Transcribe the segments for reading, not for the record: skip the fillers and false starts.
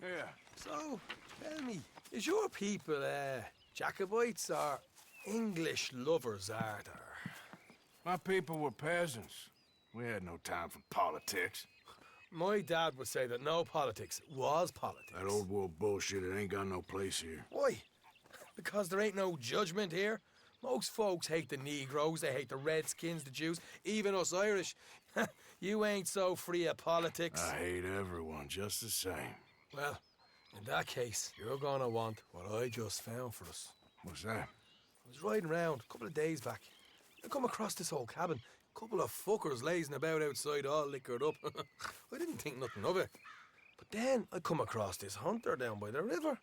Yeah. So, tell me, is your people, Jacobites or English lovers, Arthur? My people were peasants. We had no time for politics. My dad would say that no politics was politics. That old world bullshit, it ain't got no place here. Why? Because there ain't no judgment here. Most folks hate the Negroes, they hate the Redskins, the Jews, even us Irish. You ain't so free of politics. I hate everyone just the same. Well, in that case, you're gonna want what I just found for us. What's that? I was riding around a couple of days back. I come across this old cabin. A couple of fuckers lazing about outside all liquored up. I didn't think nothing of it. But then I come across this hunter down by the river.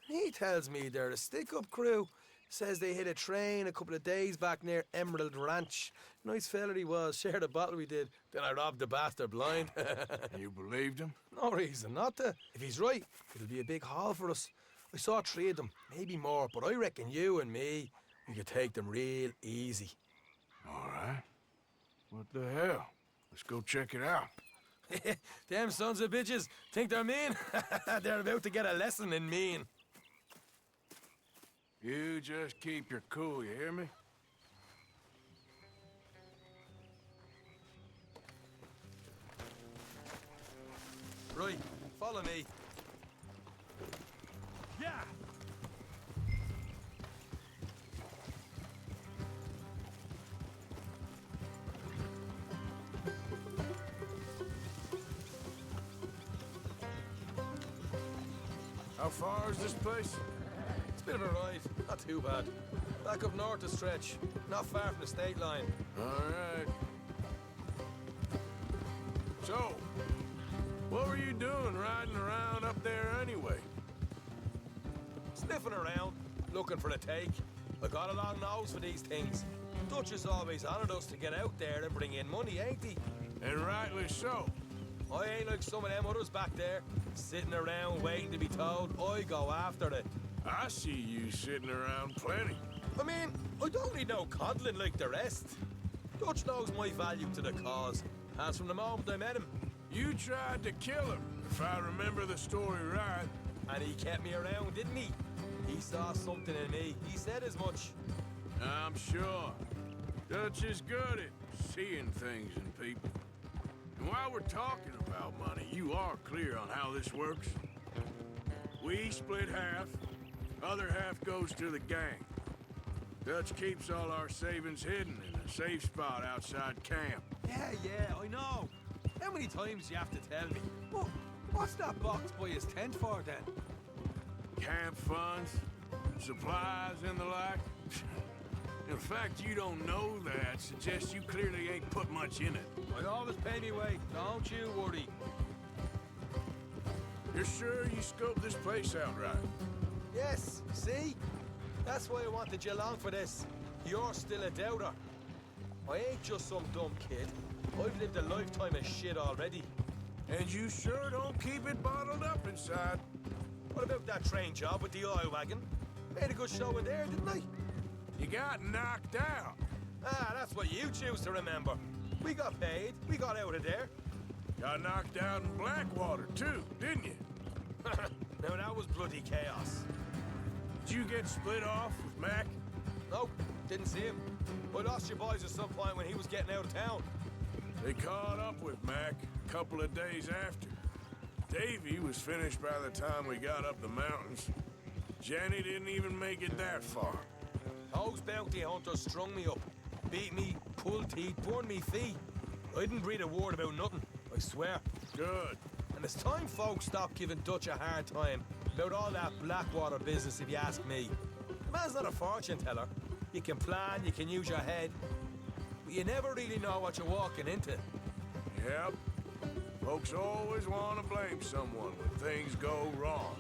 And he tells me they're a stick-up crew. Says they hit a train a couple of days back near Emerald Ranch. Nice fella he was, shared a bottle we did. Then I robbed the bastard blind. You believed him? No reason not to. If he's right, it'll be a big haul for us. I saw 3 of them, maybe more, but I reckon you and me, we could take them real easy. All right. What the hell? Let's go check it out. Them sons of bitches think they're mean. They're about to get a lesson in mean. You just keep your cool, you hear me? Right, follow me. Yeah! How far is this place? It's a bit of a ride, not too bad. Back up north a stretch, not far from the state line. All right. So, what were you doing riding around up there anyway? Sniffing around, looking for a take. I got a long nose for these things. Dutch has always honoured us to get out there and bring in money, ain't he? And rightly so. I ain't like some of them others back there, sitting around waiting to be told. I go after it. I see you sitting around plenty. I mean, I don't need no coddling like the rest. Dutch knows my value to the cause, as from the moment I met him. You tried to kill him, if I remember the story right. And he kept me around, didn't he? He saw something in me. He said as much. I'm sure. Dutch is good at seeing things in people. And while we're talking about money, you are clear on how this works? We split half, other half goes to the gang. Dutch keeps all our savings hidden in a safe spot outside camp. Yeah, I know. How many times do you have to tell me? Well, what's that box by his tent for, then? Camp funds, supplies, and the like. In fact, you don't know that suggests you clearly ain't put much in it. I always pay me way, don't you worry. You're sure you scoped this place out right? Yes, see? That's why I wanted you along for this. You're still a doubter. I ain't just some dumb kid. I've lived a lifetime of shit already. And you sure don't keep it bottled up inside. What about that train job with the oil wagon? Made a good show in there, didn't I? You got knocked out. Ah, that's what you choose to remember. We got paid. We got out of there. Got knocked out in Blackwater, too, didn't you? Now, that was bloody chaos. Did you get split off with Mac? Nope, didn't see him. I lost your boys at some point when he was getting out of town. They caught up with Mac a couple of days after. Davy was finished by the time we got up the mountains. Jenny didn't even make it that far. Those bounty hunters strung me up, beat me, pulled teeth, burned me feet. I didn't breathe a word about nothing, I swear. Good. And it's time folks stopped giving Dutch a hard time about all that Blackwater business, if you ask me. The man's not a fortune teller. You can plan, you can use your head, but you never really know what you're walking into. Yep. Folks always want to blame someone when things go wrong.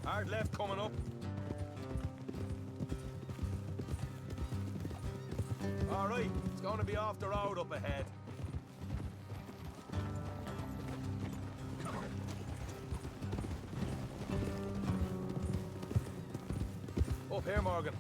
Hard left coming up. All right, it's going to be off the road up ahead. up here, Morgan.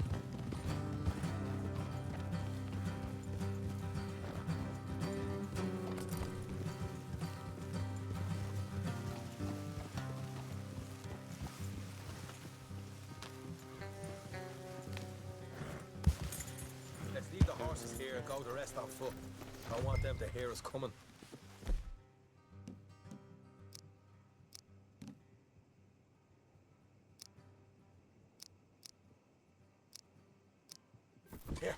Let's leave the horses here and go the rest on foot. I don't want them to hear us coming. Here,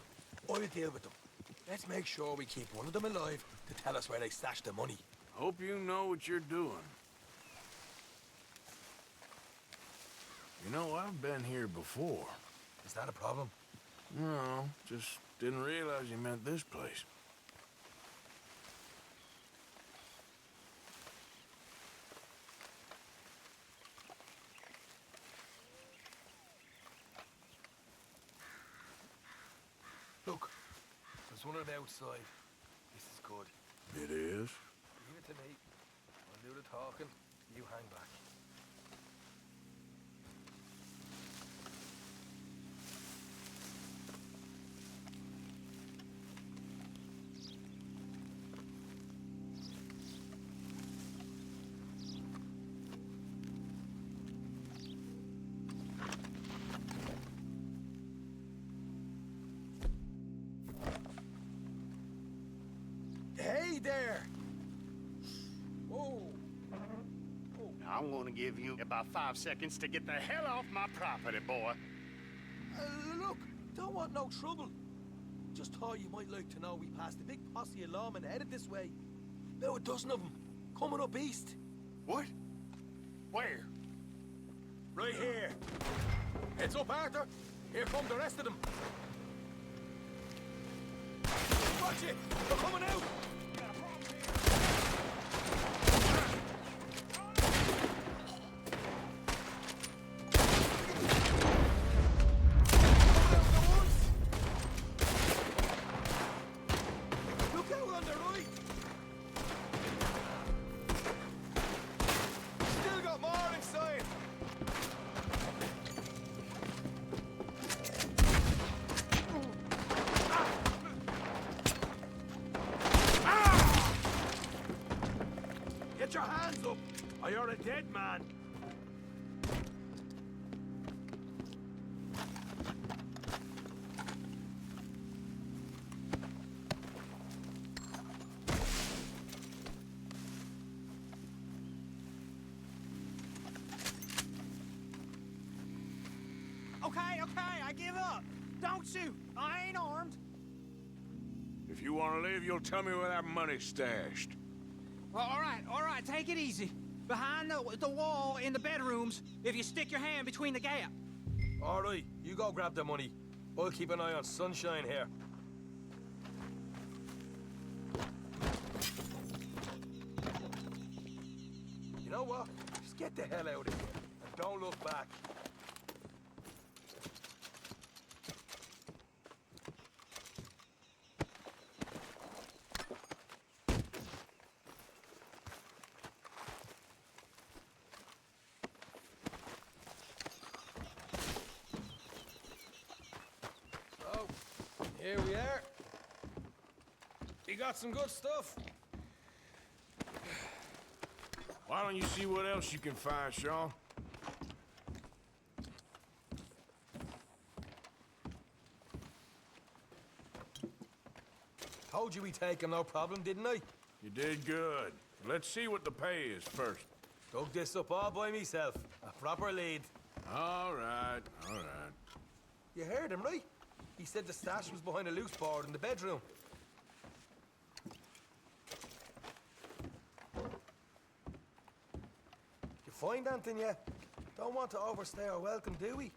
I'll deal with them. Let's make sure we keep one of them alive to tell us where they stashed the money. Hope you know what you're doing. You know, I've been here before. Is that a problem? No, just didn't realize you meant this place. Look, there's one on the outside. This is good. It is? Leave it to me. I'll do the talking. You hang back. Hey there! Whoa! I'm gonna give you about 5 seconds to get the hell off my property, boy. Look, don't want no trouble. Just thought you might like to know we passed a big posse of lawmen headed this way. About a dozen of them, coming up east. What? Where? Right here. Heads up, Arthur. Here come the rest of them. Watch it! They're coming out! Look out on the right! Still got more inside! Get your hands up, or you're a dead man. Okay, I give up. Don't shoot. I ain't armed. If you want to leave, you'll tell me where that money's stashed. Well, all right, take it easy. Behind the wall in the bedrooms, if you stick your hand between the gap. All right, you go grab the money. I'll keep an eye on Sunshine here. You know what? Just get the hell out of here and don't look back. So, here we are. You got some good stuff. Why don't you see what else you can find, Sean? Told you we'd take him, no problem, didn't I? You did good. Let's see what the pay is first. Dug this up all by myself. A proper lead. All right, all right. You heard him, right? He said the stash was behind a loose board in the bedroom. You find anything yet? Don't want to overstay our welcome, do we?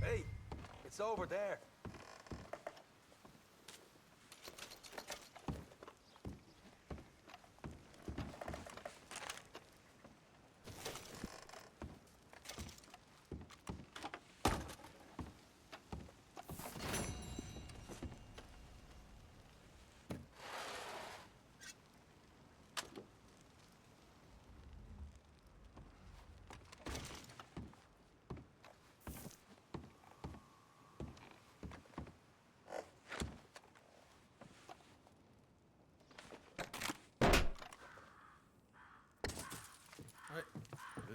Hey, it's over there.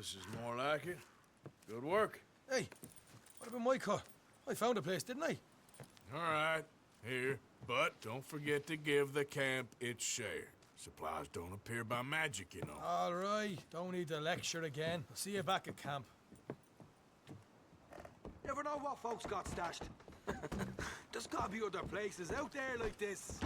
This is more like it. Good work. Hey, what about my cut? I found a place, didn't I? All right, here. But don't forget to give the camp its share. Supplies don't appear by magic, you know. All right, don't need to lecture again. I'll see you back at camp. Never know what folks got stashed. There's gotta be other places out there like this.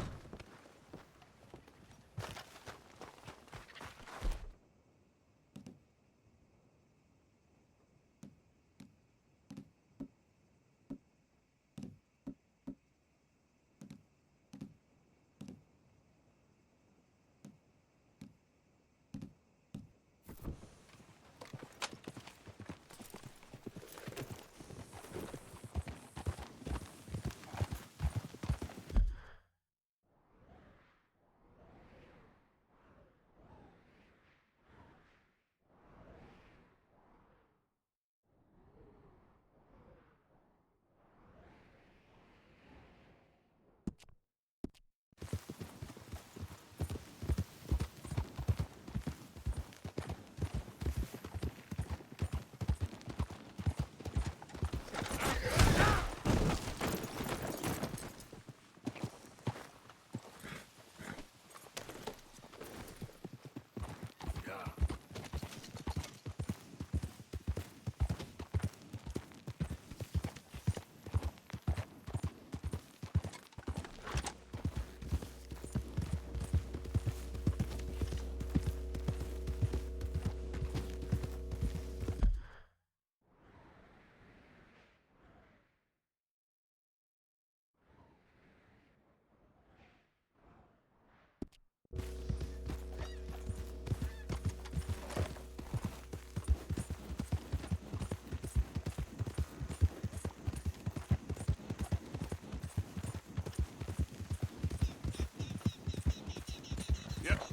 Yep.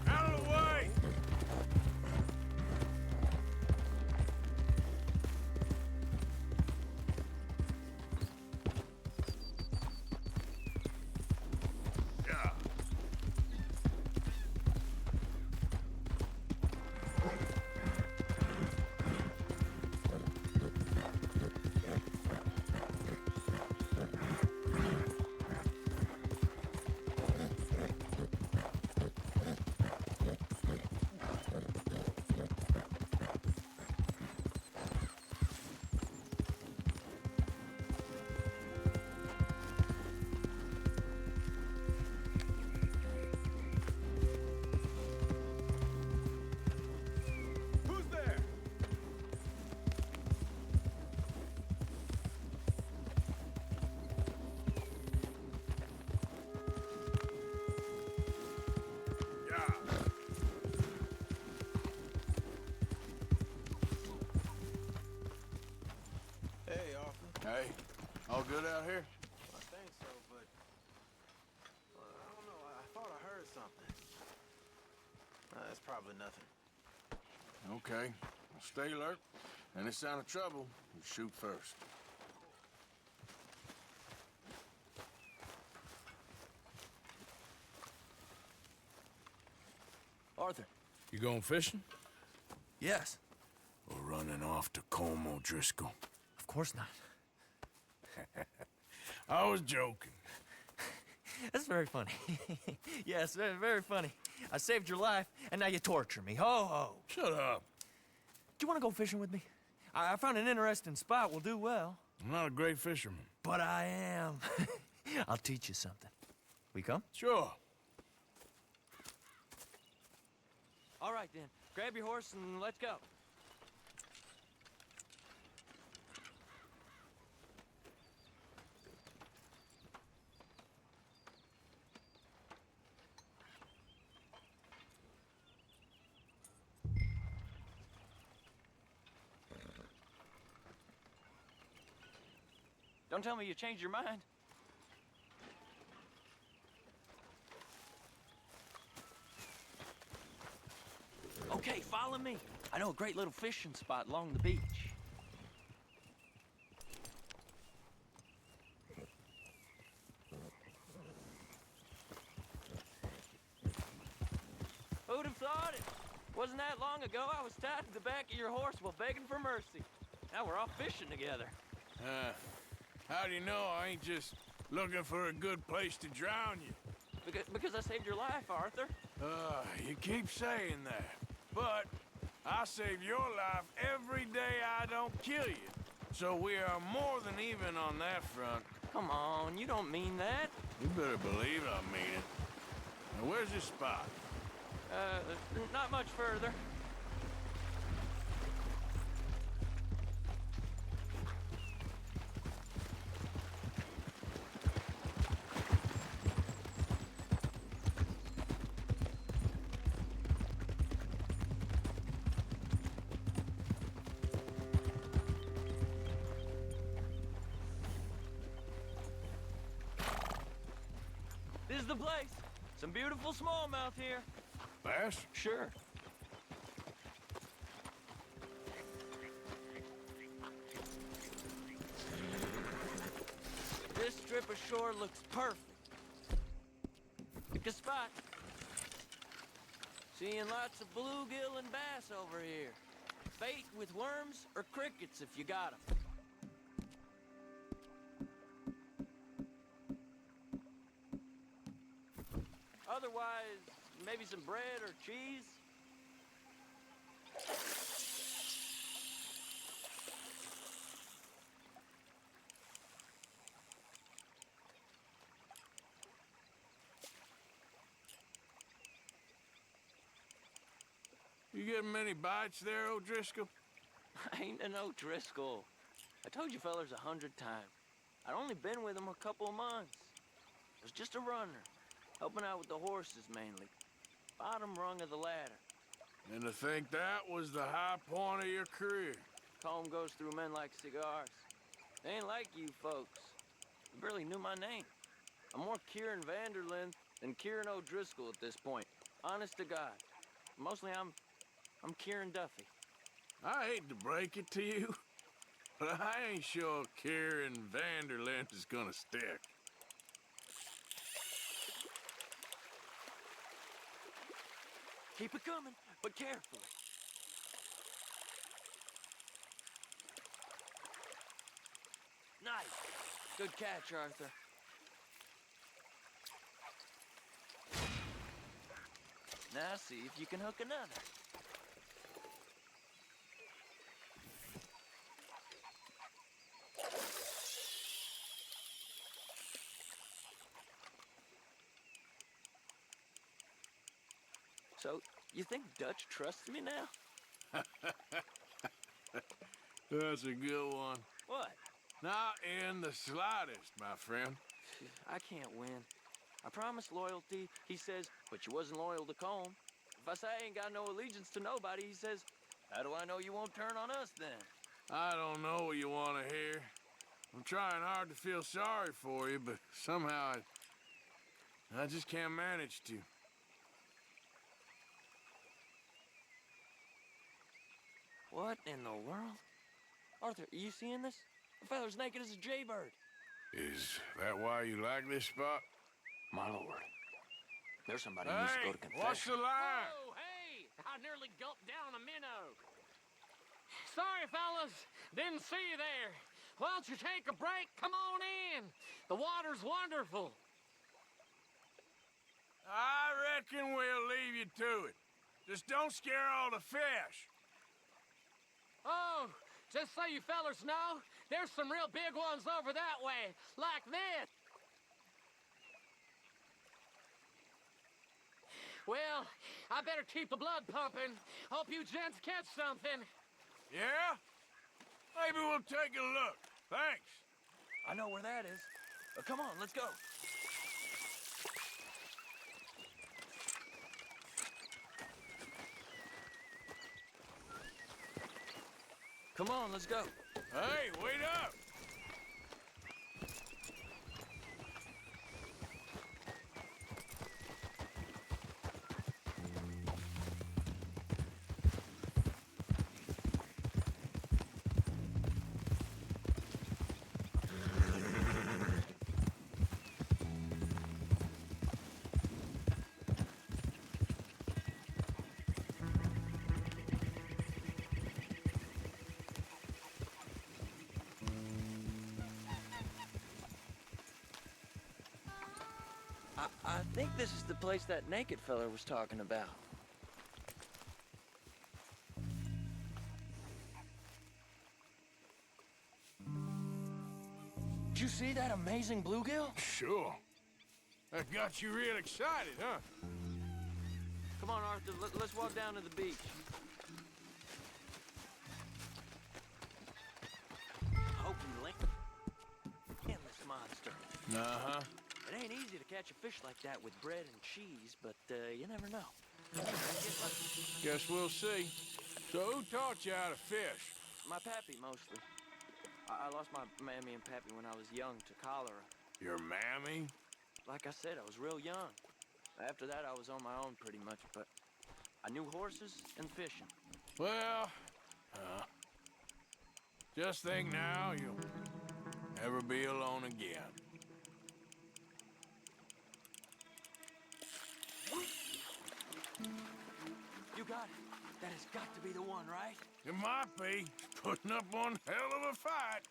Out of the way! Yeah. Who's there? Yeah. Hey, Arthur. Hey, all good out here? I think so, but... I don't know. I thought I heard something. That's probably nothing. Okay. Well, stay alert. Any sign of trouble, you shoot first. Arthur. You going fishing? Yes. Or running off to Colm O'Driscoll? Of course not. I was joking. That's very funny. Yes, very, very funny. I saved your life, and now you torture me. Ho, ho. Shut up. Do you want to go fishing with me? I found an interesting spot. We'll do well. I'm not a great fisherman. But I am. I'll teach you something. We come? Sure. All right, then. Grab your horse and let's go. Don't tell me you changed your mind. Okay, follow me. I know a great little fishing spot along the beach. Who'd have thought it? Wasn't that long ago I was tied to the back of your horse while begging for mercy. Now we're off fishing together. How do you know I ain't just looking for a good place to drown you? Because I saved your life, Arthur. You keep saying that. But I save your life every day I don't kill you. So we are more than even on that front. Come on, you don't mean that. You better believe I mean it. Now, where's this spot? Not much further. This is the place. Some beautiful smallmouth here. Bass? Sure. This strip of shore looks perfect. Pick a spot. Seeing lots of bluegill and bass over here. Bait with worms or crickets if you got 'em. Otherwise, maybe some bread or cheese. You getting many bites there, O'Driscoll? I ain't an O'Driscoll. I told you fellers 100 times. I'd only been with him a couple of months. I was just a runner, helping out with the horses mainly. Bottom rung of the ladder. And to think that was the high point of your career. Comb goes through men like cigars. They ain't like you folks. You barely knew my name. I'm more Kieran Vanderlyn than Kieran O'Driscoll at this point. Honest to God. Mostly I'm Kieran Duffy. I hate to break it to you, but I ain't sure Kieran Vanderlyn is gonna stick. Keep it coming, but carefully. Nice. Good catch, Arthur. Now see if you can hook another. So, you think Dutch trusts me now? That's a good one. What? Not in the slightest, my friend. I can't win. I promised loyalty, he says, but you wasn't loyal to Colm. If I say I ain't got no allegiance to nobody, he says, how do I know you won't turn on us then? I don't know what you want to hear. I'm trying hard to feel sorry for you, but somehow I just can't manage to. What in the world? Arthur, are you seeing this? The feather's naked as a jaybird. Is that why you like this spot? My lord. There's somebody who needs to go to confession. What's the line? Oh, hey! I nearly gulped down a minnow. Sorry, fellas. Didn't see you there. Why don't you take a break? Come on in. The water's wonderful. I reckon we'll leave you to it. Just don't scare all the fish. Oh, just so you fellers know, there's some real big ones over that way, like this. Well, I better keep the blood pumping. Hope you gents catch something. Yeah? Maybe we'll take a look. Thanks. I know where that is. Come on, let's go. Come on, let's go. Hey, wait up! I think this is the place that naked fella was talking about. Did you see that amazing bluegill? Sure. That got you real excited, huh? Come on, Arthur, let's walk down to the beach. Hope we land this monster. Uh-huh. It ain't easy to catch a fish like that with bread and cheese, but you never know. Guess we'll see. So who taught you how to fish? My pappy, mostly. I lost my mammy and pappy when I was young to cholera. Your mammy? Like I said, I was real young. After that, I was on my own pretty much, but I knew horses and fishing. Well, just think now you'll never be alone again. You got it. That has got to be the one, right? It might be. Putting up one hell of a fight.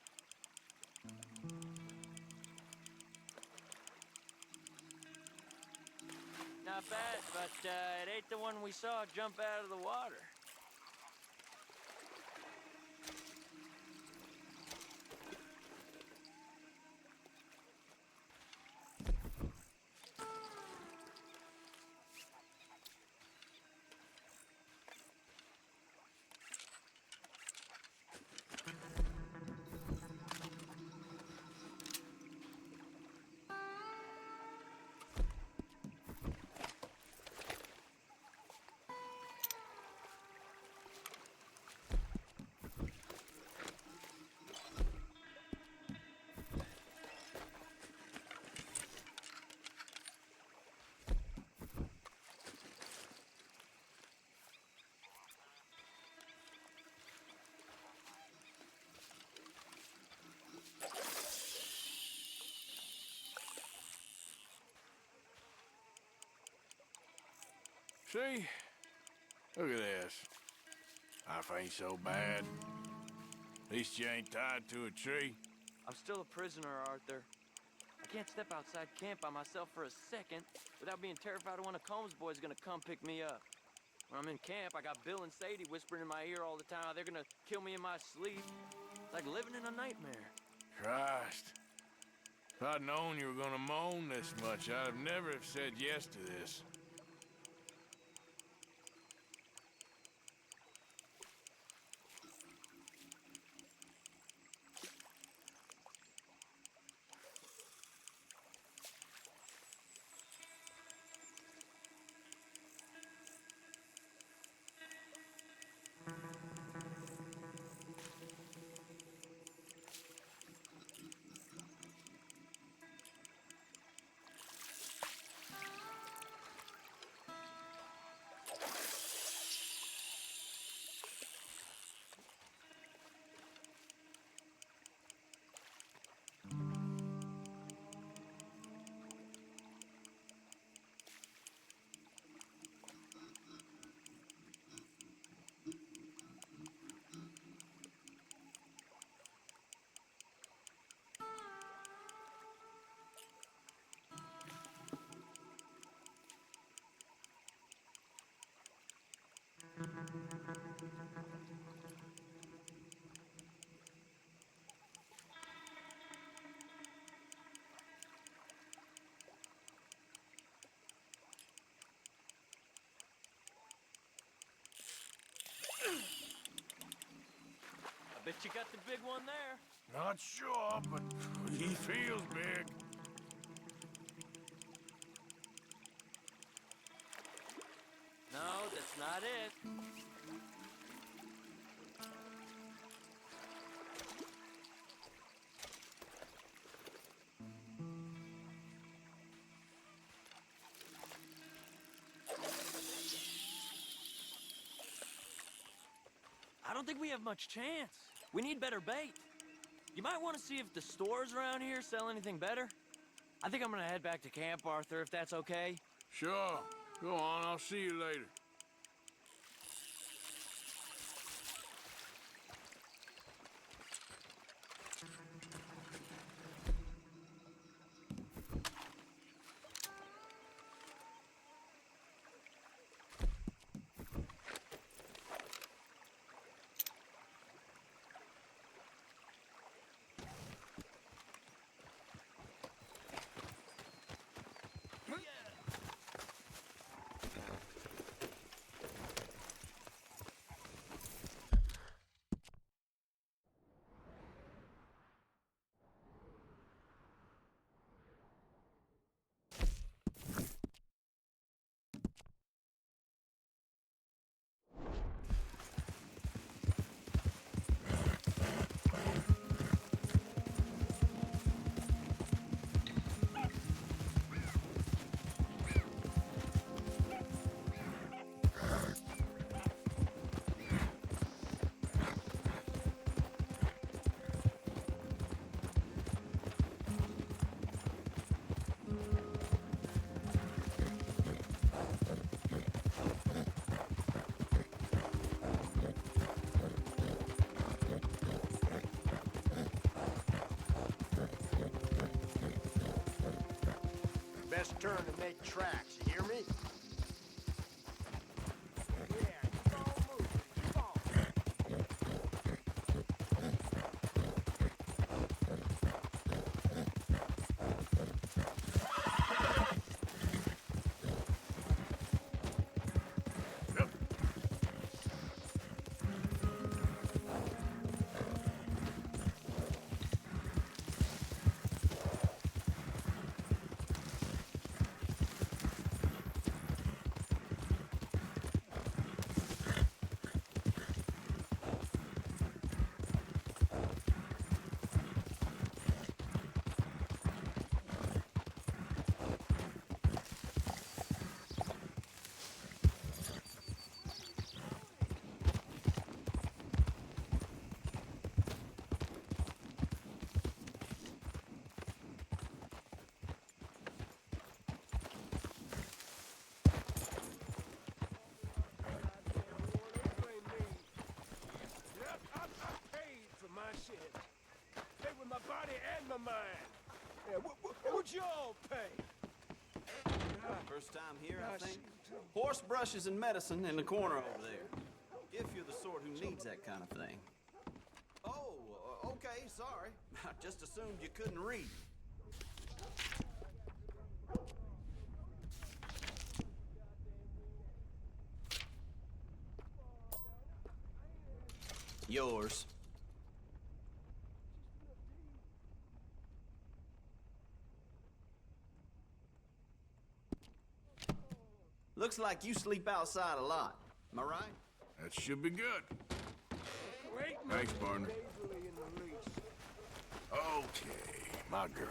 Not bad, but it ain't the one we saw jump out of the water. See? Look at this. Life ain't so bad. At least you ain't tied to a tree. I'm still a prisoner, Arthur. I can't step outside camp by myself for a second without being terrified of one of Combs' boys gonna come pick me up. When I'm in camp, I got Bill and Sadie whispering in my ear all the time how they're gonna kill me in my sleep. It's like living in a nightmare. Christ. If I'd known you were gonna moan this much, I'd have never have said yes to this. you got the big one there. Not sure, but he feels big. No, that's not it. I don't think we have much chance. We need better bait. You might want to see if the stores around here sell anything better. I think I'm gonna head back to camp, Arthur, if that's okay. Sure. Go on, I'll see you later. Best turn to make tracks, you hear me? My body and my mind. Yeah, what'd y'all pay? First time here, I think. Horse brushes and medicine in the corner over there. If you're the sort who needs that kind of thing. Oh, okay, sorry. I just assumed you couldn't read. Yours. Looks like you sleep outside a lot. Am I right? That should be good. Thanks, partner. Okay, my girl.